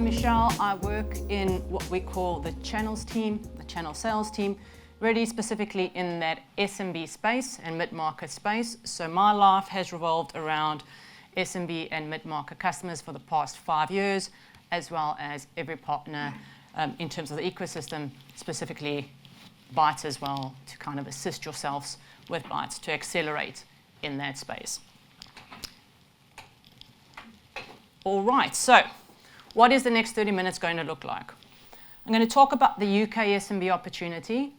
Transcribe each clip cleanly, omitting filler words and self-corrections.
Michelle. I work in what we call the channels team, the channel sales team, really specifically in that SMB space and mid-market space. So my life has revolved around SMB and mid-market customers for the past 5 years, as well as every partner in terms of the ecosystem, specifically Bytes as well, to kind of assist yourselves with Bytes to accelerate in that space. All right, so what is the next 30 minutes going to look like? I'm going to talk about the UK SMB opportunity.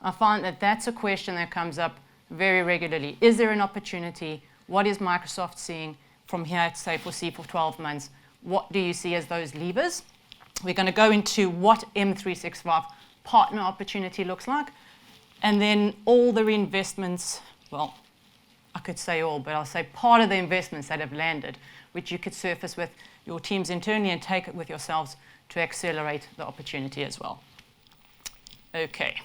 I find that that's a question that comes up very regularly. Is there an opportunity? What is Microsoft seeing from here, say, for 12 months? What do you see as those levers? We're going to go into what M365 partner opportunity looks like, and then all the reinvestments, well, I could say all, but I'll say part of the investments that have landed, which you could surface with your teams internally and take it with yourselves to accelerate the opportunity as well. Okay.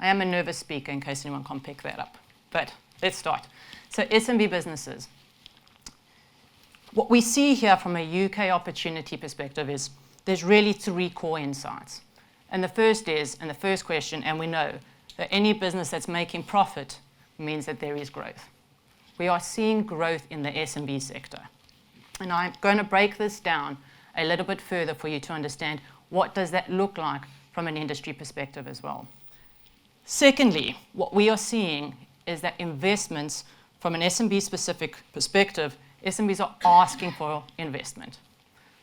I am a nervous speaker in case anyone can't pick that up, but let's start. So SMB businesses. What we see here from a UK opportunity perspective is there's really 3 core insights. And the first is, and the first question, and we know that any business that's making profit means that there is growth. We are seeing growth in the SMB sector. And I'm going to break this down a little bit further for you to understand what does that look like from an industry perspective as well. Secondly, what we are seeing is that investments from an SMB specific perspective, SMBs are asking for investment.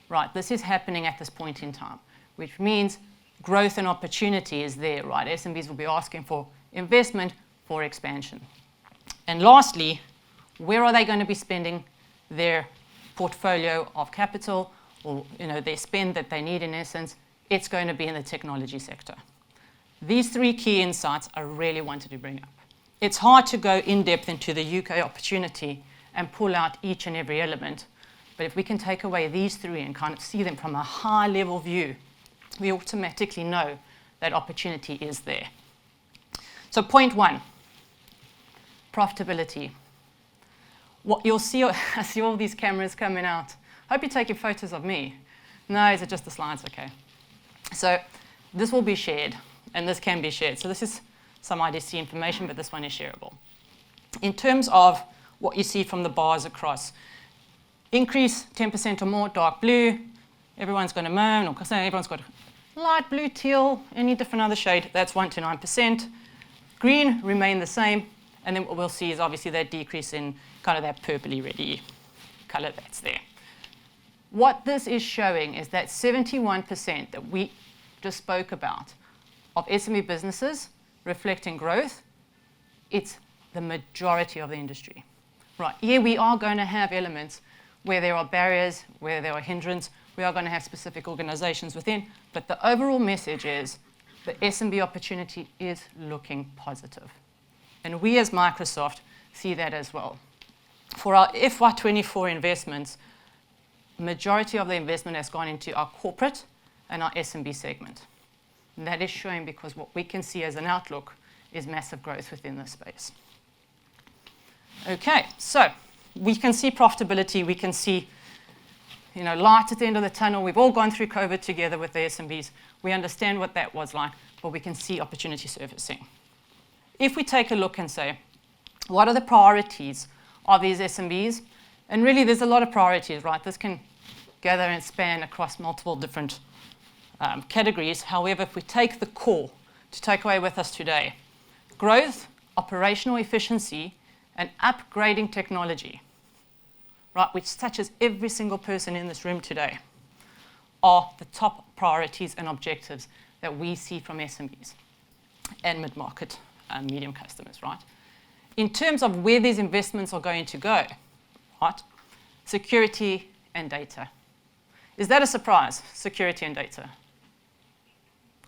Right, this is happening at this point in time, which means growth and opportunity is there, right? SMBs will be asking for investment for expansion. And lastly, where are they going to be spending their portfolio of capital, or their spend that they need in essence? It's going to be in the technology sector. These 3 key insights I really wanted to bring up. It's hard to go in depth into the UK opportunity and pull out each and every element, but if we can take away these 3 and kind of see them from a high level view, we automatically know that opportunity is there. So point 1, profitability. What you'll see, I see all these cameras coming out. Hope you're taking photos of me. No, is it just the slides? Okay. So this will be shared, and this can be shared. So this is some IDC information, but this one is shareable. In terms of what you see from the bars across, increase 10% or more, dark blue. Everyone's going to moan, or say everyone's got light blue, teal, any different other shade. That's 1 to 9%. Green remain the same, and then what we'll see is obviously that decrease in kind of that purpley reddy color that's there. What this is showing is that 71% that we just spoke about of SME businesses reflecting growth, it's the majority of the industry. Right, here we are going to have elements where there are barriers, where there are hindrances. We are going to have specific organizations within, but the overall message is the SMB opportunity is looking positive. And we as Microsoft see that as well. For our FY24 investments, majority of the investment has gone into our corporate and our SMB segment. And that is showing because what we can see as an outlook is massive growth within this space. Okay, so we can see profitability, we can see light at the end of the tunnel. We've all gone through COVID together with the SMBs. We understand what that was like, but we can see opportunity surfacing. If we take a look and say, what are the priorities of these SMBs? And really, there's a lot of priorities, right? This can gather and span across multiple different categories. However, if we take the core to take away with us today, growth, operational efficiency, and upgrading technology, right, which touches every single person in this room today, are the top priorities and objectives that we see from SMBs and mid-market medium customers, right? In terms of where these investments are going to go, right, security and data. Is that a surprise, security and data?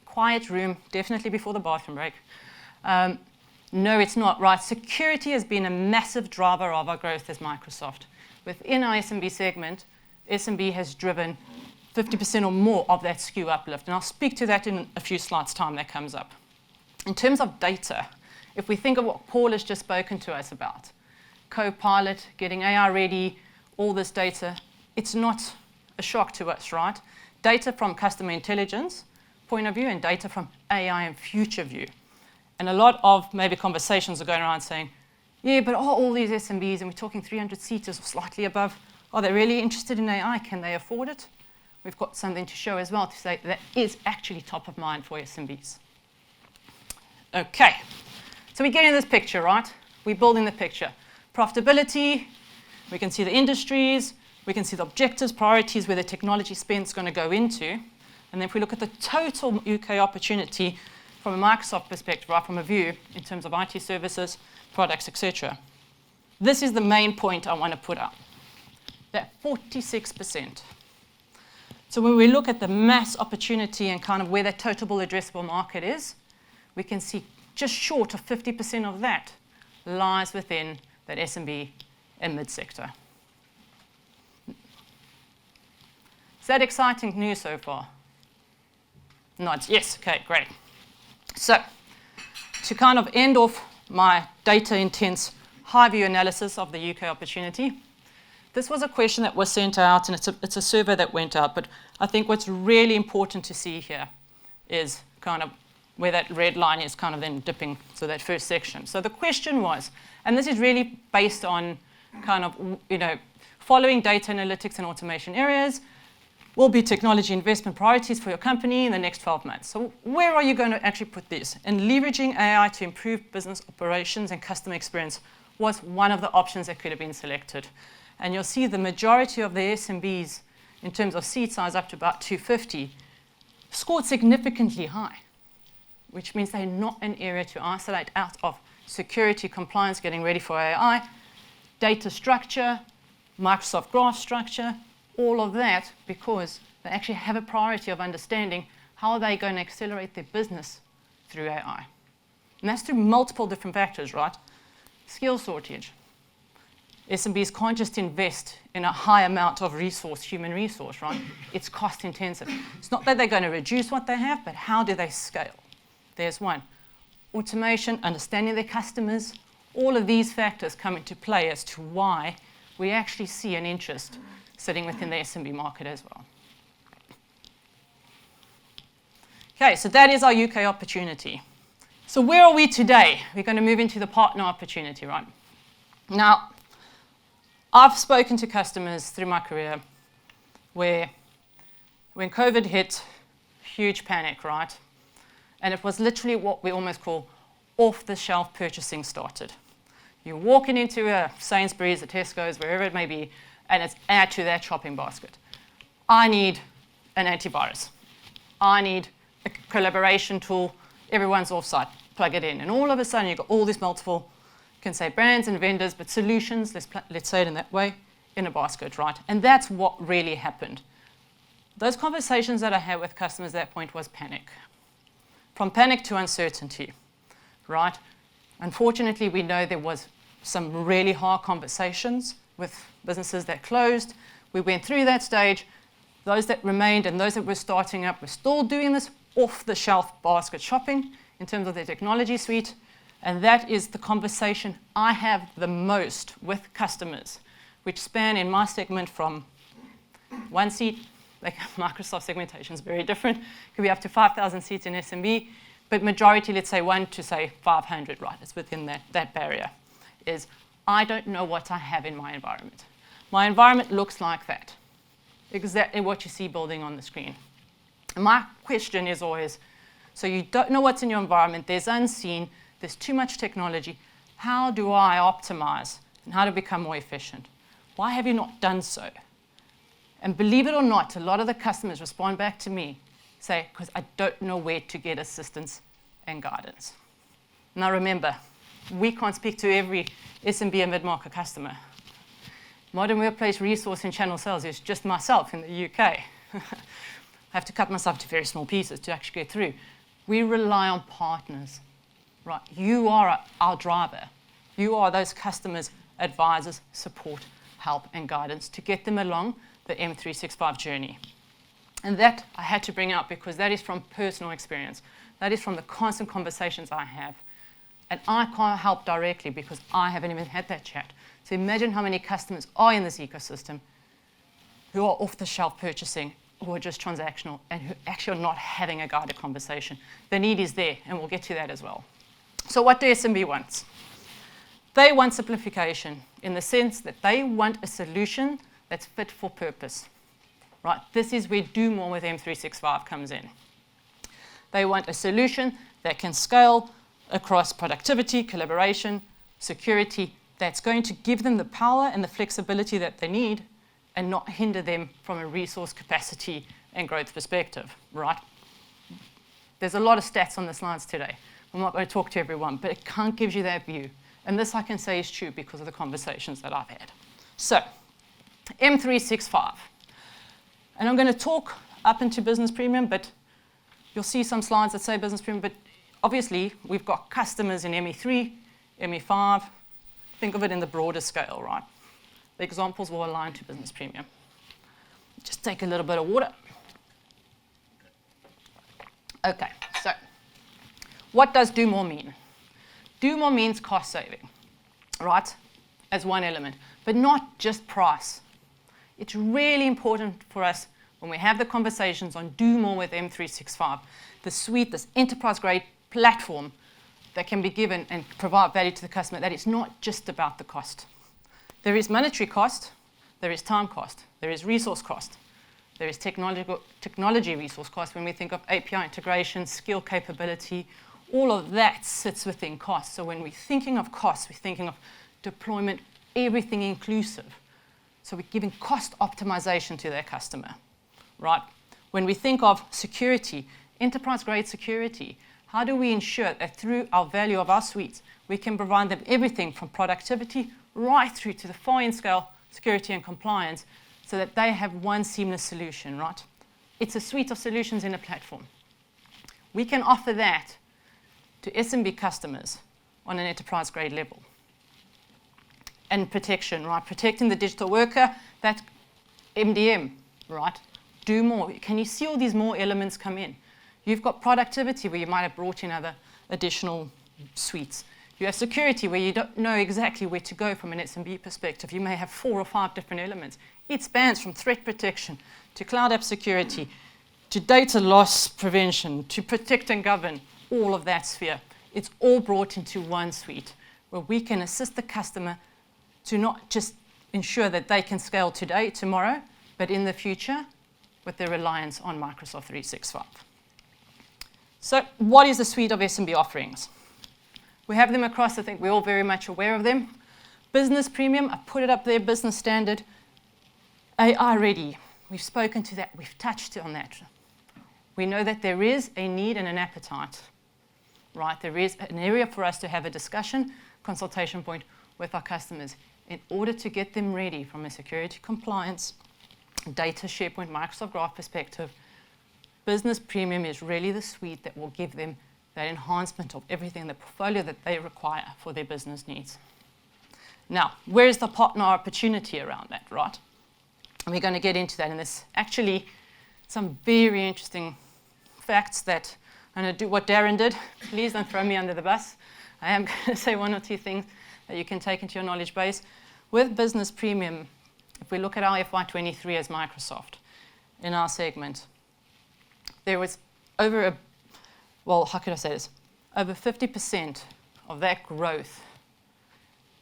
Quiet room, definitely before the bathroom break. No, it's not, right? Security has been a massive driver of our growth as Microsoft. Within our SMB segment, SMB has driven 50% or more of that SKU uplift. And I'll speak to that in a few slides' time that comes up. In terms of data, if we think of what Paul has just spoken to us about, Copilot, getting AI ready, all this data, it's not a shock to us, right? Data from customer intelligence point of view and data from AI and future view. And a lot of maybe conversations are going around saying, yeah, but are all these SMBs, and we're talking 300 seaters or slightly above, are they really interested in AI? Can they afford it? We've got something to show as well to say that is actually top of mind for SMBs. Okay, so we get in this picture, right? We're building the picture. Profitability, we can see the industries, we can see the objectives, priorities, where the technology spend is going to go into. And then if we look at the total UK opportunity from a Microsoft perspective, right, from a view in terms of IT services, products, etc. This is the main point I want to put up, that 46%. So when we look at the mass opportunity and kind of where the total addressable market is, we can see just short of 50% of that lies within that SMB and mid-sector. Is that exciting news so far? Nods, yes, okay, great. So to kind of end off my data-intense high-view analysis of the UK opportunity, this was a question that was sent out, and it's a survey that went out, but I think what's really important to see here is kind of where that red line is kind of then dipping, so that first section. So the question was, and this is really based on kind of, following data analytics and automation areas will be technology investment priorities for your company in the next 12 months. So where are you going to actually put this? And leveraging AI to improve business operations and customer experience was one of the options that could have been selected. And you'll see the majority of the SMBs, in terms of seat size up to about 250, scored significantly high, which means they're not an area to isolate out of security, compliance, getting ready for AI, data structure, Microsoft graph structure, all of that, because they actually have a priority of understanding how are they going to accelerate their business through AI. And that's through multiple different factors, right? Skill shortage. SMBs can't just invest in a high amount of resource, human resource, right? It's cost intensive. It's not that they're going to reduce what they have, but how do they scale? There's one. Automation, understanding their customers, all of these factors come into play as to why we actually see an interest sitting within the SMB market as well. Okay, so that is our UK opportunity. So where are we today? We're going to move into the partner opportunity, right? Now, I've spoken to customers through my career where when COVID hit, huge panic, right? And it was literally what we almost call off-the-shelf purchasing started. You're walking into a Sainsbury's, a Tesco's, wherever it may be, and it's add to that shopping basket. I need an antivirus. I need a collaboration tool. Everyone's offsite. Plug it in. And all of a sudden, you've got all these multiple, you can say brands and vendors, but solutions, let's say it in that way, in a basket, right? And that's what really happened. Those conversations that I had with customers at that point was panic. From panic to uncertainty, right? Unfortunately, we know there was some really hard conversations with businesses that closed. We went through that stage. Those that remained and those that were starting up were still doing this off-the-shelf basket shopping in terms of their technology suite. And that is the conversation I have the most with customers, which span in my segment from one seat, like Microsoft segmentation is very different. It could be up to 5,000 seats in SMB, but majority, let's say 1 to say 500, right? It's within that barrier. Is I don't know what I have in my environment. My environment looks like that. Exactly what you see building on the screen. And my question is always, so you don't know what's in your environment, there's unseen, there's too much technology. How do I optimize and how to become more efficient? Why have you not done so? And believe it or not, a lot of the customers respond back to me, say, because I don't know where to get assistance and guidance. Now remember, we can't speak to every SMB and mid-market customer. Modern Workplace resource and channel sales is just myself in the UK. I have to cut myself to very small pieces to actually get through. We rely on partners, right? You are our driver. You are those customers, advisors, support, help, and guidance to get them along the M365 journey. And that I had to bring out because that is from personal experience. That is from the constant conversations I have. And I can't help directly because I haven't even had that chat. So imagine how many customers are in this ecosystem who are off-the-shelf purchasing, who are just transactional, and who actually are not having a guided conversation. The need is there, and we'll get to that as well. So what do SMB want? They want simplification in the sense that they want a solution that's fit for purpose. Right? This is where do more with M365 comes in. They want a solution that can scale across productivity, collaboration, security, that's going to give them the power and the flexibility that they need and not hinder them from a resource capacity and growth perspective, right? There's a lot of stats on the slides today. I'm not going to talk to everyone, but it can't give you that view. And this I can say is true because of the conversations that I've had. So, M365. And I'm going to talk up into business premium, but you'll see some slides that say business premium, but obviously we've got customers in ME3, ME5. Think of it in the broader scale, right? The examples will align to business premium. Just take a little bit of water. Okay, so what does do more mean? Do more means cost saving, right? As one element, but not just price. It's really important for us when we have the conversations on do more with M365, the suite, this enterprise-grade platform that can be given and provide value to the customer, that it's not just about the cost. There is monetary cost, there is time cost, there is resource cost, there is technology resource cost when we think of API integration, skill capability, all of that sits within cost. So when we're thinking of cost, we're thinking of deployment, everything inclusive. So we're giving cost optimization to their customer, right? When we think of security, enterprise-grade security, how do we ensure that through our value of our suites, we can provide them everything from productivity right through to the far-end scale security and compliance so that they have one seamless solution, right? It's a suite of solutions in a platform. We can offer that to SMB customers on an enterprise-grade level. And protection, right? Protecting the digital worker, that's MDM, right? Do more. Can you see all these more elements come in? You've got productivity where you might have brought in other additional suites. You have security where you don't know exactly where to go from an SMB perspective. You may have 4 or 5 different elements. It spans from threat protection to cloud app security to data loss prevention to protect and govern, all of that sphere. It's all brought into one suite where we can assist the customer to not just ensure that they can scale today, tomorrow, but in the future with their reliance on Microsoft 365. So what is the suite of SMB offerings? We have them across, I think we're all very much aware of them. Business Premium, I put it up there, Business Standard. AI Ready, we've spoken to that, we've touched on that. We know that there is a need and an appetite, right? There is an area for us to have a discussion, consultation point with our customers in order to get them ready from a security compliance, data SharePoint, Microsoft Graph perspective. Business Premium is really the suite that will give them that enhancement of everything in the portfolio that they require for their business needs. Now, where is the partner opportunity around that, right? And we're going to get into that in this. Actually, some very interesting facts that I'm going to do what Darren did. Please don't throw me under the bus. I am going to say 1 or 2 things that you can take into your knowledge base. With Business Premium, if we look at our FY23 as Microsoft, in our segment, there was over 50% of that growth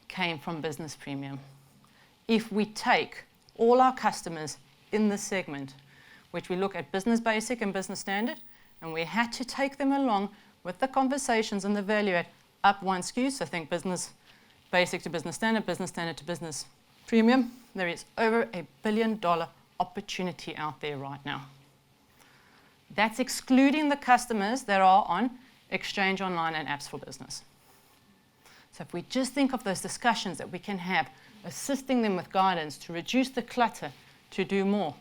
came from Business Premium. If we take all our customers in this segment, which we look at Business Basic and Business Standard, and we had to take them along with the conversations and the value add up one SKU, so think Business Basic to Business Standard to Business Premium, there is over $1 billion opportunity out there right now. That's excluding the customers that are on Exchange Online and Apps for Business. So if we just think of those discussions that we can have, assisting them with guidance to reduce the clutter, to do more,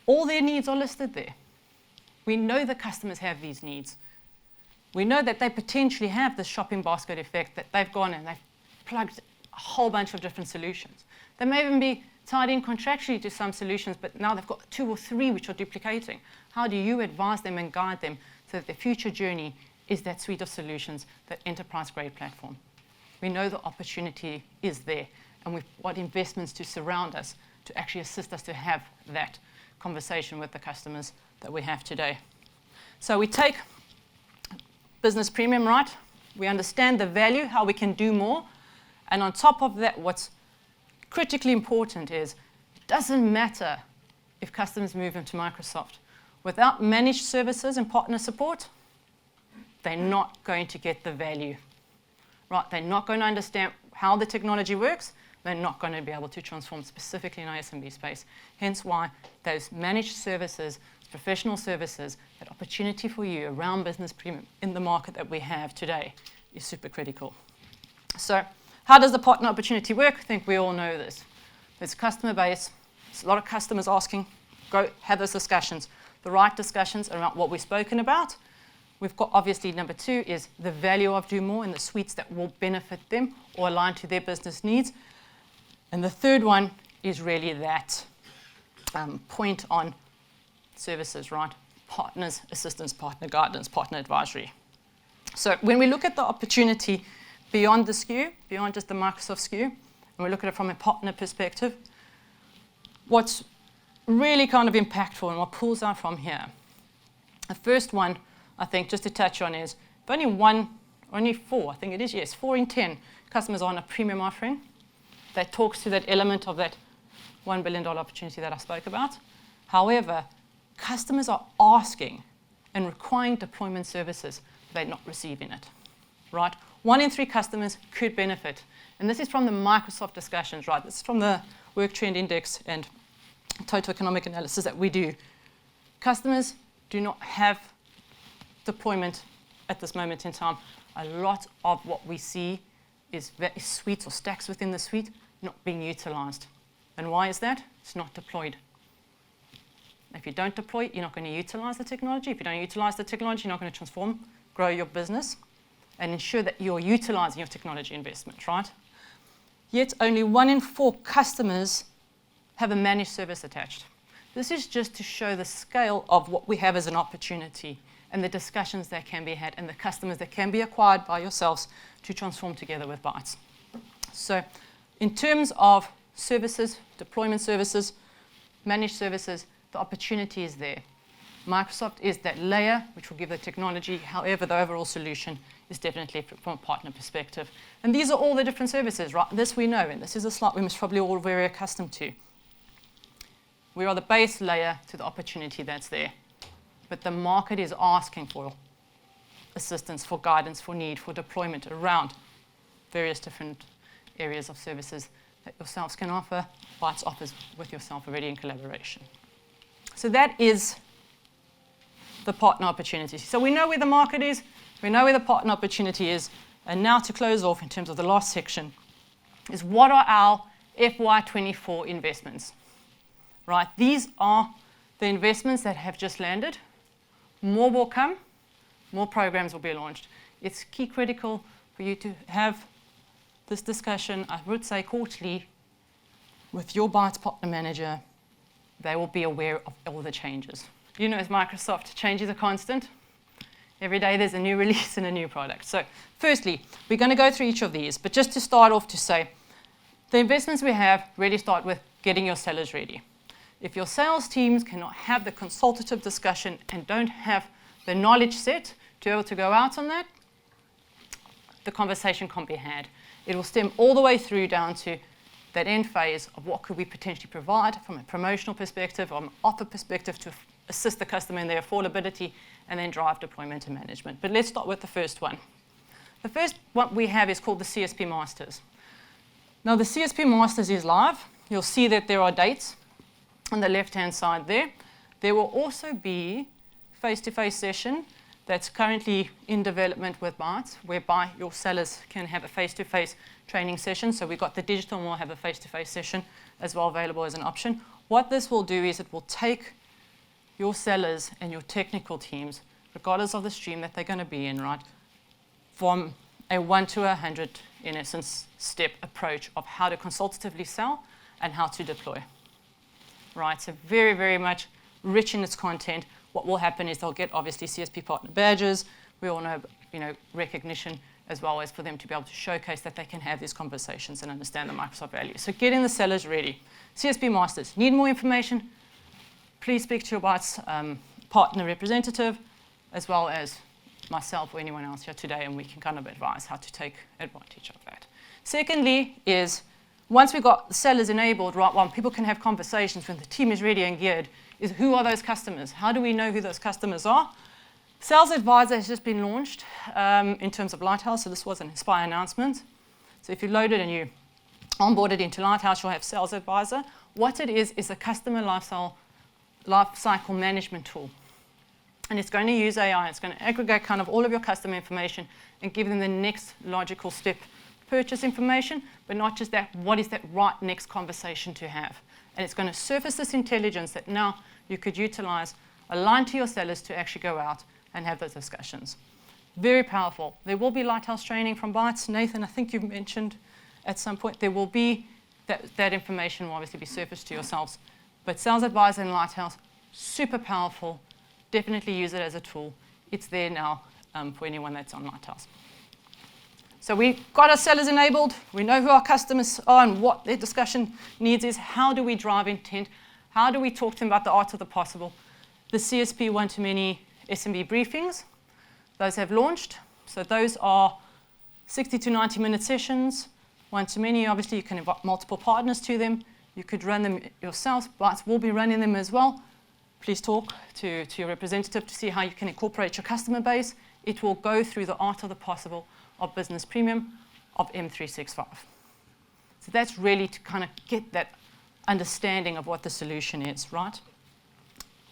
all their needs are listed there. We know the customers have these needs. We know that they potentially have this shopping basket effect, that they've gone and they've plugged a whole bunch of different solutions. They may even be tied in contractually to some solutions, but now they've got 2 or 3 which are duplicating. How do you advise them and guide them so that their future journey is that suite of solutions, that enterprise-grade platform? We know the opportunity is there, and we've got investments to surround us to actually assist us to have that conversation with the customers that we have today. So we take business premium, right? We understand the value, how we can do more. And on top of that, what's critically important is it doesn't matter if customers move into Microsoft. Without managed services and partner support, they're not going to get the value, right? They're not going to understand how the technology works. They're not going to be able to transform specifically in our SMB space. Hence why those managed services, professional services, that opportunity for you around business premium in the market that we have today is super critical. So how does the partner opportunity work? I think we all know this. There's a customer base. There's a lot of customers asking, go have those discussions, the right discussions around what we've spoken about. We've got obviously number 2 is the value of do more and the suites that will benefit them or align to their business needs. And the third one is really that point on services, right? Partners, assistance, partner guidance, partner advisory. So when we look at the opportunity beyond the SKU, beyond just the Microsoft SKU, and we look at it from a partner perspective, what's really kind of impactful and what pulls out from here, the first one, I think, just to touch on is only 4 in 10 customers are on a premium offering. That talks to that element of that $1 billion opportunity that I spoke about. However, customers are asking and requiring deployment services, they're not receiving it, right? 1 in 3 customers could benefit. And this is from the Microsoft discussions, right? This is from the Work Trend Index and total economic analysis that we do. Customers do not have deployment at this moment in time. A lot of what we see is suites or stacks within the suite not being utilized. And why is that? It's not deployed. If you don't deploy it, you're not going to utilize the technology. If you don't utilize the technology, you're not going to transform, grow your business, and ensure that you're utilizing your technology investment, right? Yet only 1 in 4 customers have a managed service attached. This is just to show the scale of what we have as an opportunity and the discussions that can be had and the customers that can be acquired by yourselves to transform together with Bytes. So in terms of services, deployment services, managed services, the opportunity is there. Microsoft is that layer which will give the technology. However, the overall solution is definitely from a partner perspective. And these are all the different services, right? This we know, and this is a slide we must probably all very accustomed to. We are the base layer to the opportunity that's there. But the market is asking for assistance, for guidance, for need, for deployment around various different areas of services that yourselves can offer. Bytes offers with yourself already in collaboration. So that is the partner opportunity. So we know where the market is, we know where the partner opportunity is, and now to close off in terms of the last section is what are our FY24 investments, right? These are the investments that have just landed. More will come, more programs will be launched. It's key critical for you to have this discussion, I would say quarterly, with your Bytes partner manager. They will be aware of all the changes. You know, as Microsoft, change is a constant. Every day there's a new release and a new product. So firstly, we're going to go through each of these, but just to start off to say, the investments we have really start with getting your sellers ready. If your sales teams cannot have the consultative discussion and don't have the knowledge set to be able to go out on that, the conversation can't be had. It will stem all the way through down to that end phase of what could we potentially provide from a promotional perspective, or an offer perspective to assist the customer in their affordability, and then drive deployment and management. But let's start with the first one. The first one we have is called the CSP Masters. Now the CSP Masters is live. You'll see that there are dates on the left-hand side there. There will also be face-to-face session that's currently in development with Bytes, whereby your sellers can have a face-to-face training session. So we've got the digital and we'll have a face-to-face session as well available as an option. What this will do is it will take your sellers and your technical teams, regardless of the stream that they're going to be in, right, from a 1 to 100, in essence, step approach of how to consultatively sell and how to deploy. Right, so very, very much rich in its content. What will happen is they'll get obviously CSP partner badges. We all know, recognition as well as for them to be able to showcase that they can have these conversations and understand the Microsoft value. So getting the sellers ready. CSP Masters, need more information? Please speak to your Bytes partner representative, as well as myself or anyone else here today, and we can kind of advise how to take advantage of that. Secondly is, once we've got the sellers enabled, right, well, people can have conversations when the team is ready and geared, is who are those customers? How do we know who those customers are? Sales Advisor has just been launched in terms of Lighthouse, so this was an Inspire announcement. So if you load it and you onboard it into Lighthouse, you'll have Sales Advisor. What it is a customer lifecycle management tool. And it's going to use AI. It's going to aggregate kind of all of your customer information and give them the next logical step purchase information, but not just that, what is that right next conversation to have? And it's going to surface this intelligence that now you could utilize, align to your sellers to actually go out and have those discussions. Very powerful. There will be Lighthouse training from Bytes. Nathan, I think you've mentioned at some point there will be that information will obviously be surfaced to yourselves. But Sales Advisor and Lighthouse, super powerful. Definitely use it as a tool. It's there now for anyone that's on Lighthouse. So we've got our sellers enabled. We know who our customers are and what their discussion needs is. How do we drive intent? How do we talk to them about the art of the possible? The CSP one-to-many SMB briefings, those have launched. So those are 60 to 90-minute sessions. One-to-many, obviously, you can invite multiple partners to them. You could run them yourself. Bytes will be running them as well. Please talk to your representative to see how you can incorporate your customer base. It will go through the art of the possible of Business Premium of M365. So that's really to kind of get that understanding of what the solution is, right?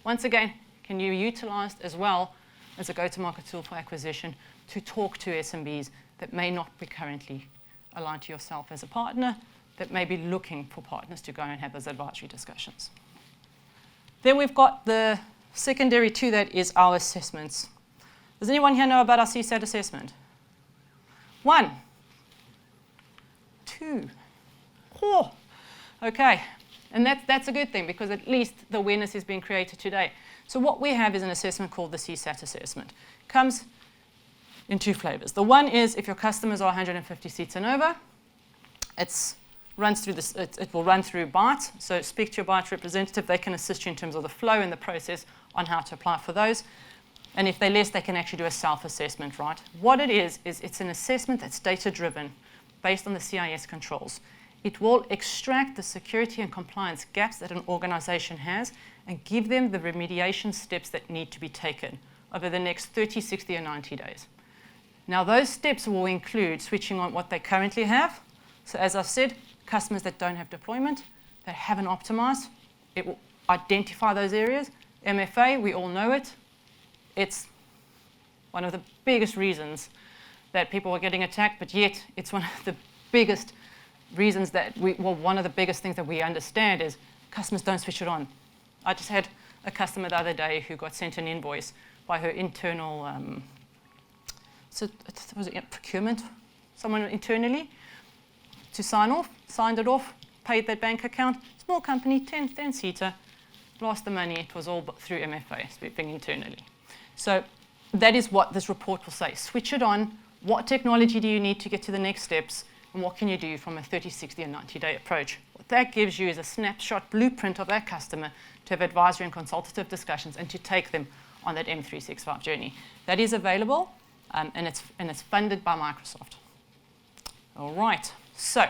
Once again, can you utilize as well as a go-to-market tool for acquisition to talk to SMBs that may not be currently aligned to yourself as a partner, that may be looking for partners to go and have those advisory discussions. Then we've got the secondary to that is our assessments. Does anyone here know about our CSAT assessment? 1, 2, 4. Okay, and that's a good thing because at least the awareness is being created today. So what we have is an assessment called the CSAT assessment. It comes in 2 flavors. The one is if your customers are 150 seats and over, it will run through Bytes. So speak to your Bytes representative. They can assist you in terms of the flow and the process on how to apply for those. And if they're less, they can actually do a self-assessment, right? What it is it's an assessment that's data-driven based on the CIS controls. It will extract the security and compliance gaps that an organization has and give them the remediation steps that need to be taken over the next 30, 60, or 90 days. Now, those steps will include switching on what they currently have. So as I've said, customers that don't have deployment, that haven't optimized, it will identify those areas. MFA, we all know it. It's one of the biggest reasons that people are getting attacked, but yet it's one of the biggest reasons that one of the biggest things that we understand is customers don't switch it on. I just had a customer the other day who got sent an invoice by her internal, was it procurement, someone internally, to sign off, signed it off, paid that bank account, small company, 10-seater, lost the money. It was all through MFA, speaking internally. So that is what this report will say. Switch it on. What technology do you need to get to the next steps? And what can you do from a 30, 60, and 90-day approach? What that gives you is a snapshot blueprint of that customer to have advisory and consultative discussions and to take them on that M365 journey. That is available, and it's funded by Microsoft. All right. So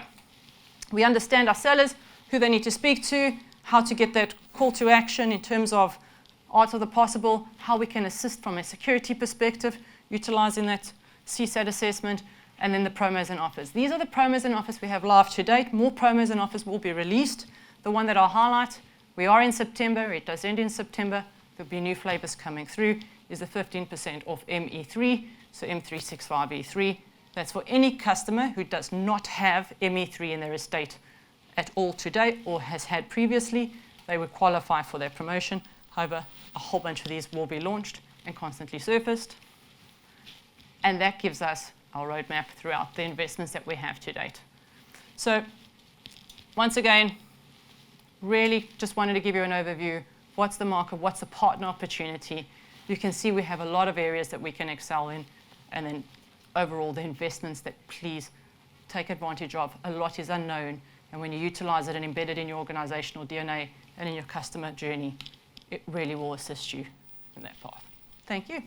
we understand our sellers, who they need to speak to, how to get that call to action in terms of art of the possible, how we can assist from a security perspective, utilizing that CSAT assessment, and then the promos and offers. These are the promos and offers we have live to date. More promos and offers will be released. The one that I'll highlight, we are in September. It does end in September. There'll be new flavors coming through, is the 15% off ME3, so M365 E3. That's for any customer who does not have ME3 in their estate at all today or has had previously. They would qualify for their promotion. However, a whole bunch of these will be launched and constantly surfaced. And that gives us our roadmap throughout the investments that we have to date. So once again, really just wanted to give you an overview. What's the market? What's the partner opportunity? You can see we have a lot of areas that we can excel in. And then overall the investments that please take advantage of. A lot is unknown, and when you utilize it and embed it in your organizational DNA and in your customer journey, it really will assist you in that path. Thank you.